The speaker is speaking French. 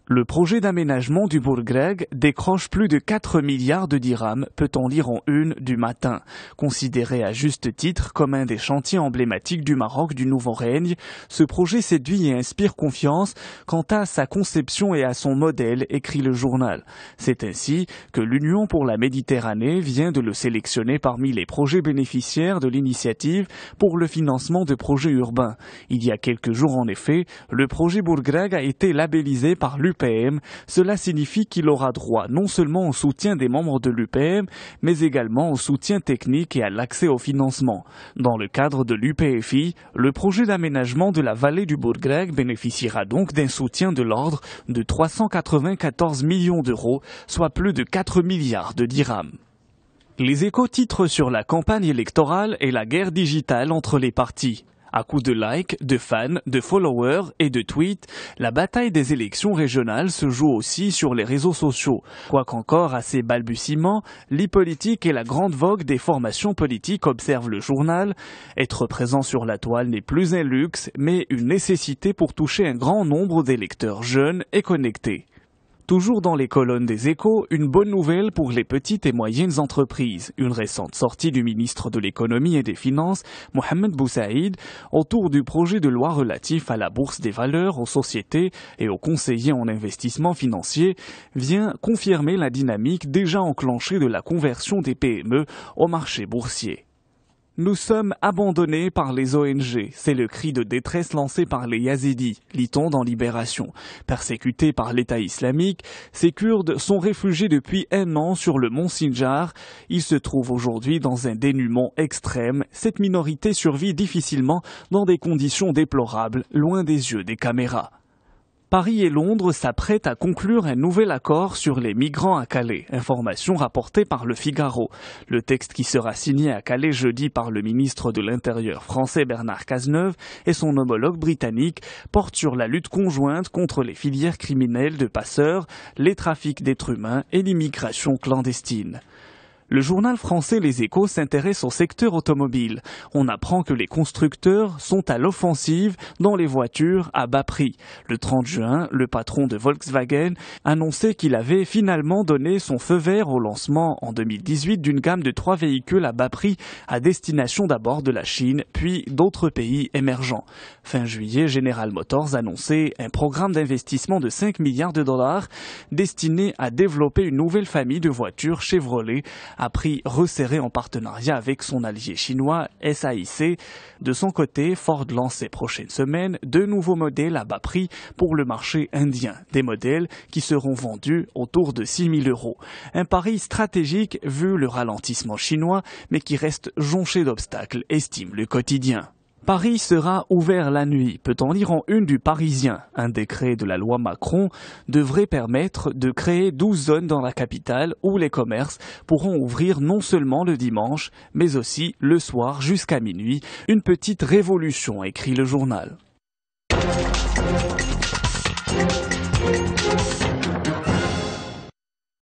Le projet d'aménagement du Bourgreg décroche plus de 4 milliards de dirhams, peut-on lire en une du Matin. Considéré à juste titre comme un des chantiers emblématiques du Maroc du nouveau règne, ce projet séduit et inspire confiance quant à sa conception et à son modèle, écrit le journal. C'est ainsi que l'Union pour la Méditerranée vient de le sélectionner parmi les projets bénéficiaires de l'initiative pour le financement de projets urbains. Il y a quelques jours en effet, le projet Bourgreg a été labellisé par l'UPM. Cela signifie qu'il aura droit non seulement au soutien des membres de l'UPM, mais également au soutien technique et à l'accès au financement. Dans le cadre de l'UPFI, le projet d'aménagement de la vallée du Bourgreg bénéficiera donc d'un soutien de l'ordre de 394 millions d'euros, soit plus de 4 milliards de dirhams. Les Échos titrent sur la campagne électorale et la guerre digitale entre les partis. À coups de likes, de fans, de followers et de tweets, la bataille des élections régionales se joue aussi sur les réseaux sociaux. Quoiqu'encore à ses balbutiements, l'e-politique et la grande vogue des formations politiques, observe le journal. Être présent sur la toile n'est plus un luxe, mais une nécessité pour toucher un grand nombre d'électeurs jeunes et connectés. Toujours dans les colonnes des Échos, une bonne nouvelle pour les petites et moyennes entreprises. Une récente sortie du ministre de l'Économie et des Finances, Mohamed Boussaïd, autour du projet de loi relatif à la bourse des valeurs, aux sociétés et aux conseillers en investissement financier, vient confirmer la dynamique déjà enclenchée de la conversion des PME au marché boursier. Nous sommes abandonnés par les ONG, c'est le cri de détresse lancé par les Yazidis, lit-on dans Libération. Persécutés par l'État islamique, ces Kurdes sont réfugiés depuis 1 an sur le mont Sinjar. Ils se trouvent aujourd'hui dans un dénuement extrême. Cette minorité survit difficilement dans des conditions déplorables, loin des yeux des caméras. Paris et Londres s'apprêtent à conclure un nouvel accord sur les migrants à Calais. Information rapportée par Le Figaro. Le texte qui sera signé à Calais jeudi par le ministre de l'Intérieur français Bernard Cazeneuve et son homologue britannique porte sur la lutte conjointe contre les filières criminelles de passeurs, les trafics d'êtres humains et l'immigration clandestine. Le journal français Les Échos s'intéresse au secteur automobile. On apprend que les constructeurs sont à l'offensive dans les voitures à bas prix. Le 30 juin, le patron de Volkswagen annonçait qu'il avait finalement donné son feu vert au lancement en 2018 d'une gamme de 3 véhicules à bas prix à destination d'abord de la Chine, puis d'autres pays émergents. Fin juillet, General Motors annonçait un programme d'investissement de 5 milliards de dollars destiné à développer une nouvelle famille de voitures Chevrolet à prix resserré en partenariat avec son allié chinois SAIC. De son côté, Ford lance ces prochaines semaines 2 nouveaux modèles à bas prix pour le marché indien. Des modèles qui seront vendus autour de 6 000 euros. Un pari stratégique vu le ralentissement chinois, mais qui reste jonché d'obstacles, estime le quotidien. Paris sera ouvert la nuit, peut-on lire en une du Parisien. Un décret de la loi Macron devrait permettre de créer 12 zones dans la capitale où les commerces pourront ouvrir non seulement le dimanche, mais aussi le soir jusqu'à minuit. Une petite révolution, écrit le journal.